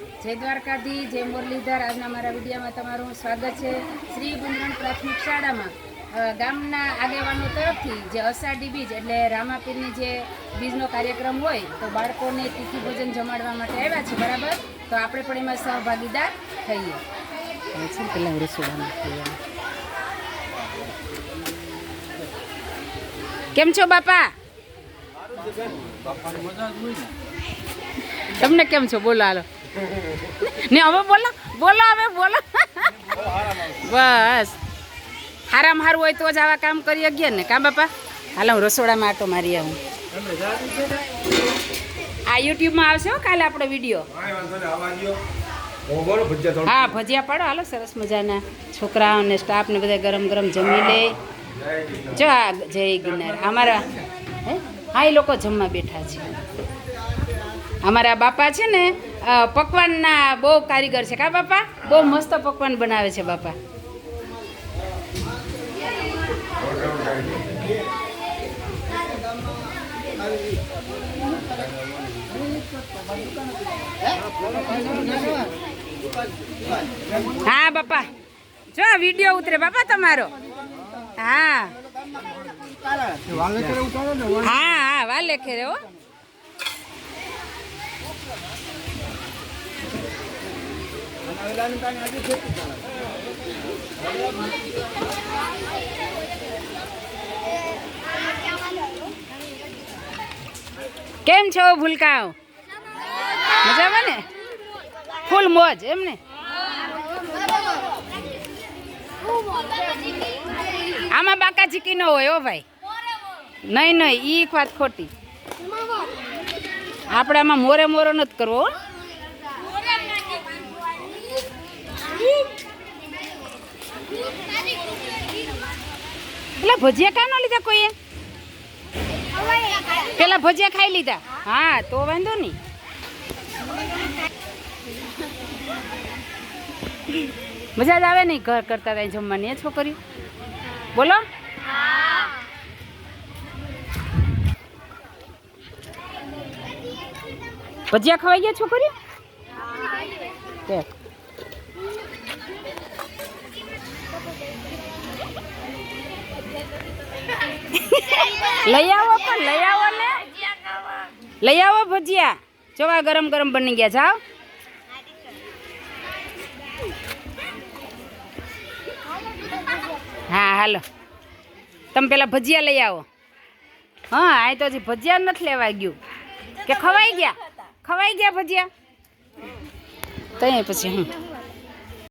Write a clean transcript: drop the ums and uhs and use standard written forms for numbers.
જય દ્વારકાધી, જય મુરલીધર। આજના મારા વિડીયોમાં તમારું સ્વાગત છે। શ્રી ગુંજણ પ્રાથમિક શાળામાં ગામના આગેવાનો તરફથી જે અષાઢી બીજ એટલે રામાપીરની જે બીજનો કાર્યક્રમ હોય તો બાળકોને તિથિ ભોજન જમાડવા માટે આવ્યા છે, બરાબર? તો આપણે પણ એમાં સહભાગીદાર થઈએ। પેલા રસોડામાં કેમ છો બાપા? તમને કેમ છો? બોલો હાલો ને હવે બોલો બોલો હવે બોલો બસ હારામ હારું હોય તો જ આવા કામ કરી શકીએ ને, કામ બાપા? હાલો હું રસોડામાં આટો મારી આવું। આ યુટ્યુબમાં આવશે હો કાલે આપણો વિડીયો। હા ભજીયા પાડો હાલો, સરસ મજાના છોકરાઓ અને સ્ટાફ ને બધા ગરમ ગરમ જમી લે। જો આ જય ગિરનાર અમારા હા એ લોકો જમવા બેઠા છે। અમારા બાપા છે ને પકવાનના બહુ કારીગર છે, કા બાપા? બહુ મસ્ત પકવાન બનાવે છે બાપા। હા બાપા જો વિડીયો ઉતરે બાપા તમારો। હા હા હા વાલે ખેરે હો। કેમ છો ભૂલકાઓ? મજામાં ને? ફૂલ મોજ એમ ને? આમાં બાકા ચીકી ન હોય હો ભાઈ, નહીં નહીં ઈ વાત ખોટી। આપણે આમાં મોરે મોરો નથી કરવો। પેલા ભજીયા કાં ન લીધા કોઈએ? પેલા ભજીયા ખાઈ લીધા? હા તો વાંધો નહીં। મજા જ આવે નહીં ઘર કરતા હતા જમવાની છોકરી? બોલો ભજીયા ખવાઈ ગયા છોકરીઓ? લઈ આવો પણ લઈ આવો ને, લઈ આવો ભજીયા। જોવા ગરમ ગરમ બની ગયા। જાઓ હા હાલો તમે પેલા ભજીયા લઈ આવો। હા આ તો હજી ભજીયા નથી લેવા ગયું કે ખવાઈ ગયા? ખવાઈ ગયા ભજીયા તો પછી હું